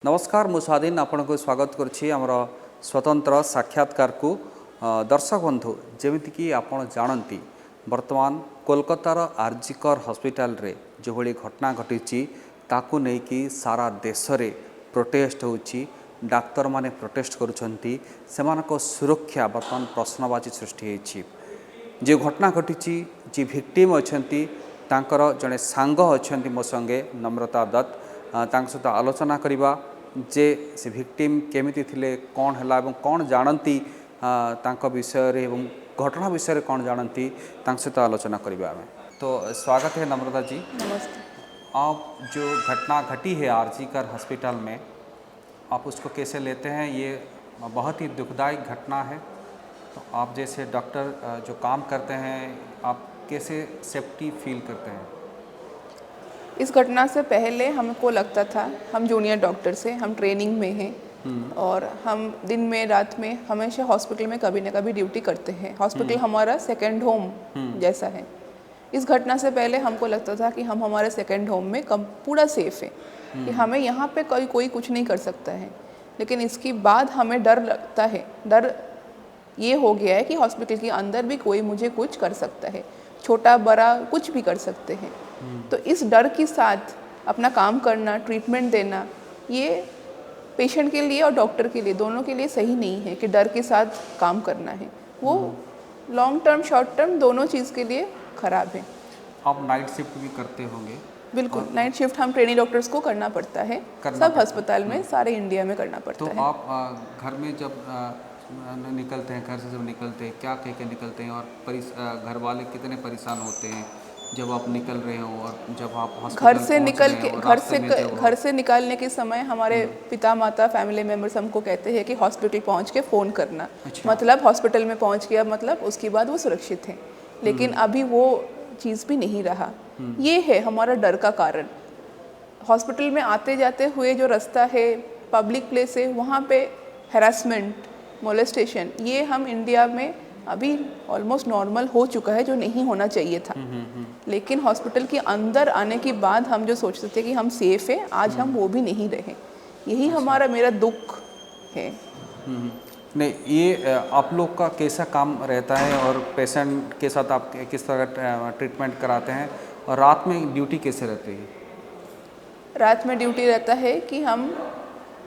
नमस्कार मु स्वाधीन आपण को स्वागत करुच्ची आमर स्वतंत्र साक्षात्कार को दर्शक बंधु जमीती कि आपण जानती वर्तमान कोलकातार आरजिकर हॉस्पिटल रे जो भली घटना घटी ताकू नेकी सारा देश रे प्रोटेस्ट होची डाक्तर माने प्रोटेस्ट करुछंती सेमानको सुरक्षा वर्तमान प्रश्नवाची सृष्टि होची जे घटना घटी जी विक्टिम अछंती तांकर जड़े सांग अछंती मो संगे नम्रता दत्त सहित आलोचना करवा जे से विक्टिम केमिति थिले कौन है एवं कौन जानती विषय रे एवं घटना विषय रे कौन जानती सहित आलोचना करवा में। तो स्वागत है नम्रता जी। नमस्ते। आप जो घटना घटी है आरजीकर हॉस्पिटल में आप उसको कैसे लेते हैं? ये बहुत ही दुखदायक घटना है। तो आप जैसे डॉक्टर जो काम करते हैं आप कैसे सेफ्टी फील करते हैं? इस घटना से पहले हमको लगता था, हम जूनियर डॉक्टर से हम ट्रेनिंग में हैं और हम दिन में रात में हमेशा हॉस्पिटल में कभी ना कभी ड्यूटी करते हैं। हॉस्पिटल हमारा सेकंड होम जैसा है। इस घटना से पहले हमको लगता था कि हम हमारे सेकंड होम में पूरा सेफ है, कि हमें यहाँ पे कोई कुछ नहीं कर सकता है। लेकिन इसके बाद हमें डर लगता है, डर ये हो गया है कि हॉस्पिटल के अंदर भी कोई मुझे कुछ कर सकता है, छोटा बड़ा कुछ भी कर सकते हैं। तो इस डर के साथ अपना काम करना, ट्रीटमेंट देना, ये पेशेंट के लिए और डॉक्टर के लिए दोनों के लिए सही नहीं है कि डर के साथ काम करना है। वो लॉन्ग टर्म शॉर्ट टर्म दोनों चीज़ के लिए ख़राब है। आप नाइट शिफ्ट भी करते होंगे? बिल्कुल, नाइट शिफ्ट हम ट्रेनी डॉक्टर्स को करना पड़ता है, सब अस्पताल में सारे इंडिया में करना पड़ता है। तो आप घर में जब निकलते हैं, घर से जब निकलते हैं क्या कह के निकलते हैं और घर वाले कितने परेशान होते हैं जब आप निकल रहे हो और जब आप घर से निकल के घर से निकालने के समय हमारे पिता माता फैमिली मेम्बर्स हमको कहते हैं कि हॉस्पिटल पहुंच के फ़ोन करना। अच्छा। मतलब हॉस्पिटल में पहुंच गया मतलब उसके बाद वो सुरक्षित हैं। लेकिन अभी वो चीज़ भी नहीं रहा। ये है हमारा डर का कारण। हॉस्पिटल में आते जाते हुए जो रास्ता है, पब्लिक प्लेस है, वहाँ पे हैरेसमेंट, मोलेस्टेशन, ये हम इंडिया में अभी ऑलमोस्ट नॉर्मल हो चुका है, जो नहीं होना चाहिए था। लेकिन हॉस्पिटल के अंदर आने के बाद हम जो सोचते थे कि हम सेफ हैं, आज हम वो भी नहीं रहे। यही हमारा मेरा दुख है। नहीं, ये आप लोग का कैसा काम रहता है और पेशेंट के साथ आप किस तरह ट्रीटमेंट कराते हैं और रात में ड्यूटी कैसे रहती है? रात में ड्यूटी रहता है कि हम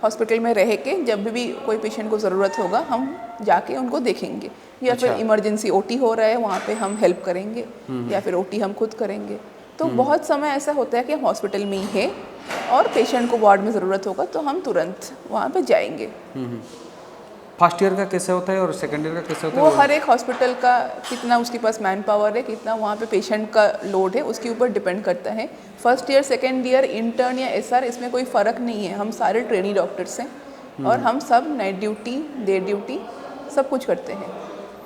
हॉस्पिटल में रह के जब भी कोई पेशेंट को ज़रूरत होगा हम जाके उनको देखेंगे, या फिर इमरजेंसी ओटी हो रहा है वहाँ पे हम हेल्प करेंगे, या फिर ओटी हम खुद करेंगे। तो बहुत समय ऐसा होता है कि हम हॉस्पिटल में ही है और पेशेंट को वार्ड में ज़रूरत होगा तो हम तुरंत वहाँ पे जाएंगे। फर्स्ट ईयर का कैसे होता है और सेकंड ईयर का कैसे होता है? वो हर एक हॉस्पिटल का कितना उसके पास मैन पावर है, कितना वहाँ पे पेशेंट का लोड है, उसके ऊपर डिपेंड करता है। First year, second year, intern या एसआर, इसमें कोई फ़र्क नहीं है। हम सारे ट्रेनी डॉक्टर्स हैं और हम सब नाइट ड्यूटी, डे ड्यूटी सब कुछ करते हैं।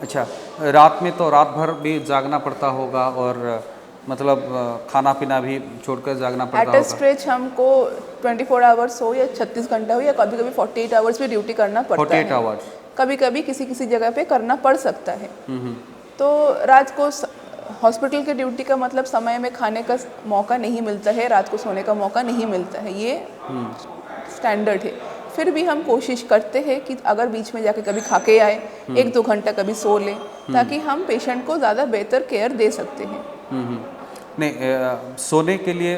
अच्छा, रात में तो रात भर भी जागना पड़ता होगा और मतलब खाना पीना भी छोड़कर जागना पड़ता होगा? एट ए स्ट्रेच हमको 24 आवर्स हो या 36 घंटा हो या कभी कभी 48 आवर्स भी ड्यूटी करना पड़ता है। 48 आवर्स कभी कभी किसी जगह पे करना पड़ सकता है। तो रात को हॉस्पिटल के ड्यूटी का मतलब समय में खाने का मौका नहीं मिलता है, रात को सोने का मौका नहीं मिलता है, ये स्टैंडर्ड है। फिर भी हम कोशिश करते हैं कि अगर बीच में जाके कभी खा के आए, 1-2 घंटा कभी सो लें, ताकि हम पेशेंट को ज़्यादा बेहतर केयर दे सकते हैं। नहीं, सोने के लिए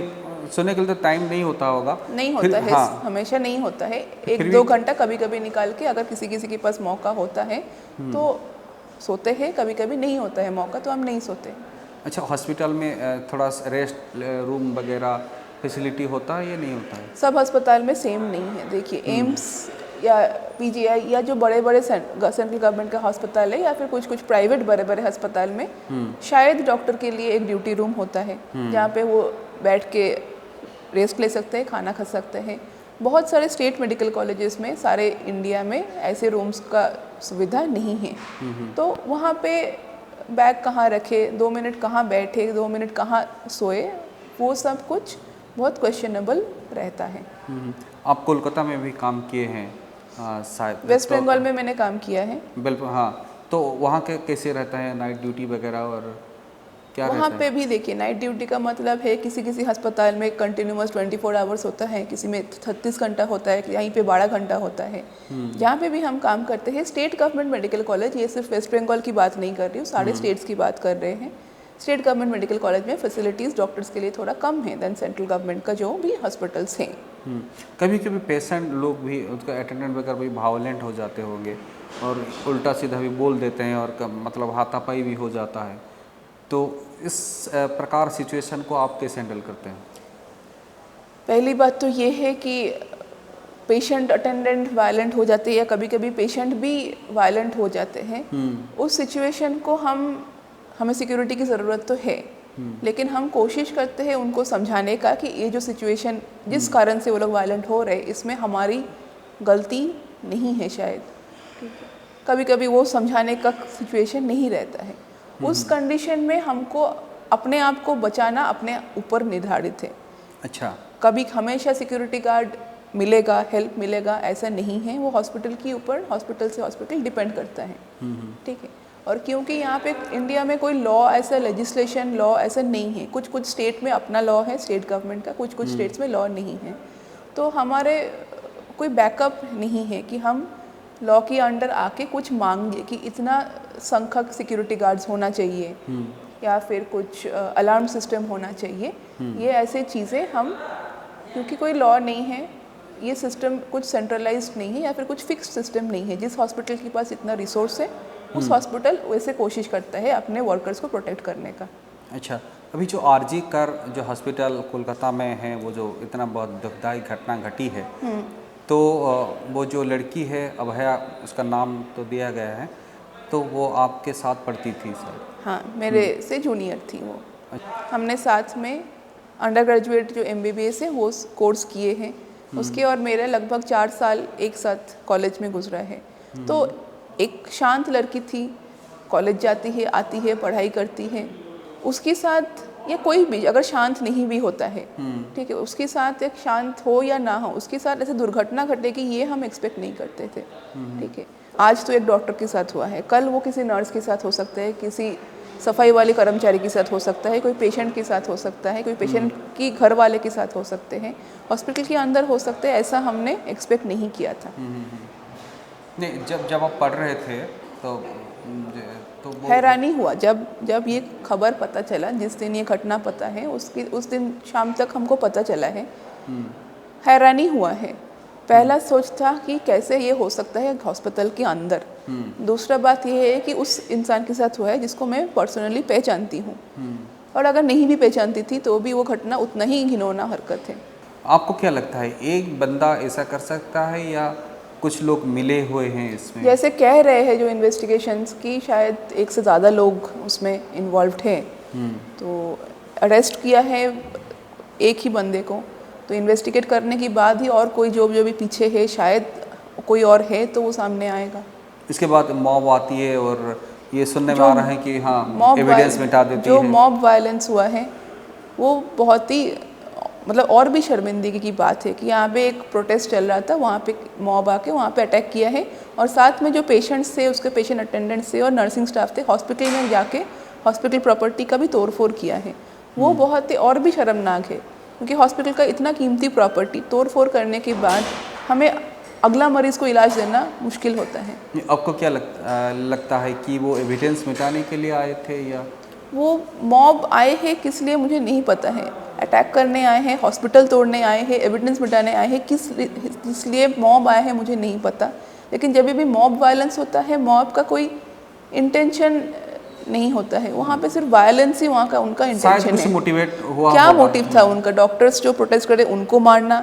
तो टाइम नहीं होता होगा? नहीं होता है। हाँ। हमेशा नहीं होता है। 1-2 घंटा कभी कभी निकाल के अगर किसी के पास मौका होता है तो सोते हैं, कभी कभी नहीं होता है मौका तो हम नहीं सोते। अच्छा, हॉस्पिटल में थोड़ा रेस्ट रूम वगैरह फैसिलिटी होता है या नहीं होता है? सब अस्पताल में सेम नहीं है। देखिए एम्स या पीजीआई या जो बड़े बड़े सेंट्रल गवर्नमेंट का अस्पताल है या फिर कुछ प्राइवेट बड़े बड़े अस्पताल में शायद डॉक्टर के लिए एक ड्यूटी रूम होता है जहाँ पे वो बैठ के रेस्ट ले सकते हैं, खाना खा सकते हैं। बहुत सारे स्टेट मेडिकल कॉलेजेस में सारे इंडिया में ऐसे रूम्स का सुविधा नहीं है। तो वहाँ पे बैग कहाँ रखे, 2 मिनट कहाँ बैठे, 2 मिनट कहाँ सोए, वो सब कुछ बहुत क्वेश्चनेबल रहता है। आप कोलकाता में भी काम किए हैं शायद? वेस्ट बंगाल में मैंने काम किया है। बिल्कुल, हाँ। तो वहाँ के कैसे रहता है नाइट ड्यूटी वगैरह और क्या वहाँ रहता पे भी देखिए नाइट ड्यूटी का मतलब है किसी किसी अस्पताल में कंटिन्यूअस 24 आवर्स होता है, किसी में 36 घंटा होता है, यहीं पे 12 घंटा होता है। जहाँ पे भी हम काम करते हैं, स्टेट गवर्नमेंट मेडिकल कॉलेज, ये सिर्फ वेस्ट बंगाल की बात नहीं कर रही हूँ, सारे स्टेट्स की बात कर रहे हैं। स्टेट गवर्नमेंट मेडिकल कॉलेज में फैसिलिटीज़ डॉक्टर्स के लिए थोड़ा कम है देन सेंट्रल गवर्नमेंट का जो भी हॉस्पिटल्स हैं। कभी कभी पेशेंट लोग भी उसका अटेंडेंट वगैरह भी वायलेंट हो जाते होंगे और उल्टा सीधा भी बोल देते हैं और मतलब हाथापाई भी हो जाता है, तो इस प्रकार सिचुएशन को आप कैसे हैंडल करते हैं? पहली बात तो ये है कि पेशेंट अटेंडेंट वायलेंट हो जाते हैं या कभी कभी पेशेंट भी वायलेंट हो जाते हैं। उस सिचुएशन को हमें सिक्योरिटी की ज़रूरत तो है, लेकिन हम कोशिश करते हैं उनको समझाने का कि ये जो सिचुएशन जिस कारण से वो लोग वायलेंट हो रहे हैं इसमें हमारी गलती नहीं है शायद। कभी कभी वो समझाने का सिचुएशन नहीं रहता है। उस कंडीशन में हमको अपने आप को बचाना अपने ऊपर निर्धारित है। अच्छा, कभी हमेशा सिक्योरिटी गार्ड मिलेगा, हेल्प मिलेगा ऐसा नहीं है, वो हॉस्पिटल के ऊपर हॉस्पिटल से हॉस्पिटल डिपेंड करता है। ठीक है। और क्योंकि यहाँ पे इंडिया में कोई लॉ ऐसा लेजिस्लेशन लॉ ऐसा नहीं है, कुछ कुछ स्टेट में अपना लॉ है स्टेट गवर्नमेंट का, कुछ कुछ स्टेट्स में लॉ नहीं है, तो हमारे कोई बैकअप नहीं है कि हम लॉ के अंडर आके कुछ मांगे कि इतना संख्यक सिक्योरिटी गार्ड्स होना चाहिए या फिर कुछ अलार्म सिस्टम होना चाहिए। ये ऐसे चीज़ें हम, क्योंकि कोई लॉ नहीं है, ये सिस्टम कुछ सेंट्रलाइज्ड नहीं है या फिर कुछ फिक्स्ड सिस्टम नहीं है। जिस हॉस्पिटल के पास इतना रिसोर्स है उस हॉस्पिटल वैसे कोशिश करता है अपने वर्कर्स को प्रोटेक्ट करने का। अच्छा, अभी जो आरजी कर जो हॉस्पिटल कोलकाता में है, वो जो इतना बहुत दुखदायी घटना घटी है, तो वो जो लड़की है अभया, उसका नाम तो दिया गया है, तो वो आपके साथ पढ़ती थी सर? हाँ, मेरे से जूनियर थी वो। हमने साथ में अंडर ग्रेजुएट जो MBBS है वो कोर्स किए हैं, उसके और मेरे लगभग 4 साल एक साथ कॉलेज में गुजरा है। तो एक शांत लड़की थी, कॉलेज जाती है, आती है, पढ़ाई करती है, उसके साथ या कोई भी अगर शांत नहीं भी होता है, ठीक है, उसके साथ एक शांत हो या ना हो, उसके साथ ऐसे दुर्घटना घटेगी ये हम एक्सपेक्ट नहीं करते थे। ठीक है, आज तो एक डॉक्टर के साथ हुआ है, कल वो किसी नर्स के साथ हो सकता है, किसी सफाई वाले कर्मचारी के साथ हो सकता है, कोई पेशेंट के साथ हो सकता है, कोई पेशेंट की घर वाले के साथ हो सकते हैं, हॉस्पिटल के अंदर हो सकते हैं, ऐसा हमने एक्सपेक्ट नहीं किया था। नहीं, जब आप पढ़ रहे थे तो हैरानी हुआ जब ये खबर पता चला, जिस दिन ये घटना पता है उस दिन शाम तक हमको पता चला है, हैरानी हुआ है। पहला सोच था कि कैसे ये हो सकता है हॉस्पिटल के अंदर। दूसरा बात ये है कि उस इंसान के साथ हुआ है जिसको मैं पर्सनली पहचानती हूँ, और अगर नहीं भी पहचानती थी तो भी वो घटना उतना ही घिनौना हरकत है। आपको क्या लगता है एक बंदा ऐसा कर सकता है या कुछ लोग मिले हुए हैं इसमें? जैसे कह रहे हैं जो इन्वेस्टिगेशंस की, शायद 1 से ज़्यादा लोग उसमें इन्वॉल्व्ड हैं। तो अरेस्ट किया है एक ही बंदे को, तो इन्वेस्टिगेट करने के बाद ही और कोई जो भी पीछे है, शायद कोई और है तो वो सामने आएगा। इसके बाद मॉब आती है और ये सुनने में आ रहा है कि हाँ एविडेंस मिटा देती है। जो मॉब वायलेंस हुआ है वो बहुत ही मतलब और भी शर्मिंदगी की बात है कि यहाँ पे एक प्रोटेस्ट चल रहा था, वहाँ पे मॉब आके वहाँ पे अटैक किया है, और साथ में जो पेशेंट्स थे, उसके पेशेंट अटेंडेंट्स थे और नर्सिंग स्टाफ थे, हॉस्पिटल में जाके हॉस्पिटल प्रॉपर्टी का भी तोड़फोड़ किया है। वो बहुत ही और भी शर्मनाक है, क्योंकि हॉस्पिटल का इतना कीमती प्रॉपर्टी तोड़फोड़ करने के बाद हमें अगला मरीज़ को इलाज देना मुश्किल होता है। आपको क्या लगता है कि वो एविडेंस मिटाने के लिए आए थे या वो मॉब आए हैं किस लिए मुझे नहीं पता है। अटैक करने आए हैं, हॉस्पिटल तोड़ने आए हैं, एविडेंस मिटाने आए हैं, किस लिए मॉब आए हैं मुझे नहीं पता। लेकिन जब भी मॉब वायलेंस होता है, मॉब का कोई इंटेंशन नहीं होता है, वहाँ पे सिर्फ वायलेंस ही वहाँ का उनका इंटेंशन है। मोटिवेट हुआ, क्या मोटिव था उनका? डॉक्टर्स जो प्रोटेस्ट करे उनको मारना,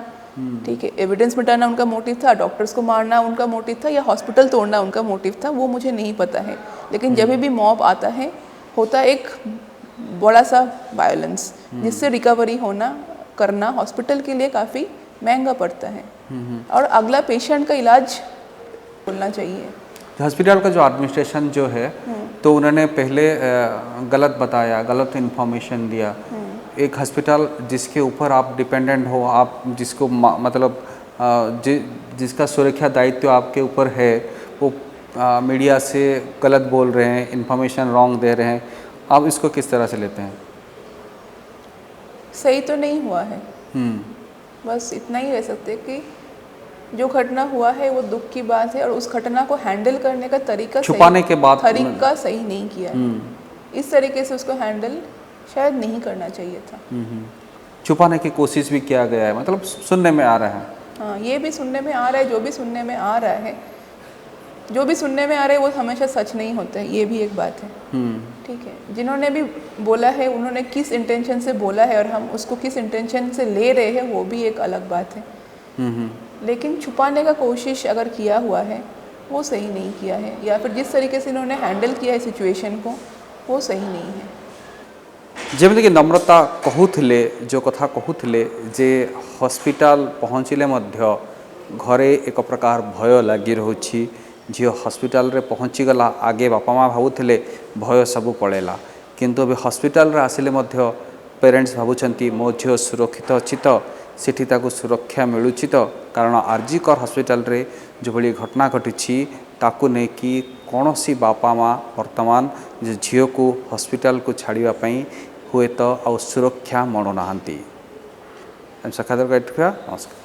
ठीक है, एविडेंस मिटाना उनका मोटिव था, डॉक्टर्स को मारना उनका मोटिव था, या हॉस्पिटल तोड़ना उनका मोटिव था, वो मुझे नहीं पता है। लेकिन जब भी मॉब आता है, होता एक बड़ा सा वायलेंस, जिससे रिकवरी करना हॉस्पिटल के लिए काफ़ी महंगा पड़ता है, और अगला पेशेंट का इलाज बोलना चाहिए। हॉस्पिटल का जो एडमिनिस्ट्रेशन जो है, तो उन्होंने पहले गलत बताया, गलत इन्फॉर्मेशन दिया। एक हॉस्पिटल जिसके ऊपर आप डिपेंडेंट हो, आप जिसको मतलब जिसका सुरक्षा दायित्व आपके ऊपर है, वो मीडिया से गलत बोल रहे हैं, इन्फॉर्मेशन रॉन्ग दे रहे हैं, आप इसको किस तरह से लेते हैं? सही तो नहीं हुआ है, हम्म। बस इतना ही कह सकते हैं कि जो घटना हुआ है वो दुख की बात है और उस घटना को हैंडल करने का तरीका छुपाने के बाद तरीका सही नहीं किया है। इस तरीके से उसको हैंडल शायद नहीं करना चाहिए था। छुपाने की कोशिश भी किया गया है, मतलब सुनने में आ रहा है। हाँ, ये भी सुनने में आ रहा है, जो भी सुनने में आ रहा है, जो भी सुनने में आ रहा है वो हमेशा सच नहीं होता है, ये भी एक बात है। ठीक है, जिन्होंने भी बोला है उन्होंने किस इंटेंशन से बोला है और हम उसको किस इंटेंशन से ले रहे हैं वो भी एक अलग बात है। लेकिन छुपाने का कोशिश अगर किया हुआ है वो सही नहीं किया है, या फिर जिस तरीके से इन्होंने हैंडल किया है सिचुएशन को वो सही नहीं है। जमीक नम्रता कहूले जो कथा कहूले जे हॉस्पिटल पहुँचले मध्य घरे एक प्रकार भय लगी रही। झील हॉस्पिटल रे पहुँची गला, आगे बापा माँ भावुले भय सबू पड़ेगा, किंतु अभी हॉस्पिटल रे आसिले मध्य पेरेंट्स भावुंट मो झील सुरक्षित अच्छी तो सेठी ताकू सुरक्षा मिलूची तो, कारण आरजीकर हॉस्पिटल रे जो भली घटना घटी ताकू नहीं कि कौन सी बापा माँ वर्तमान झील को हॉस्पिटल को छाड़ापी हुए तो आ सुरक्षा मणुना। साक्षात्कार नमस्कार।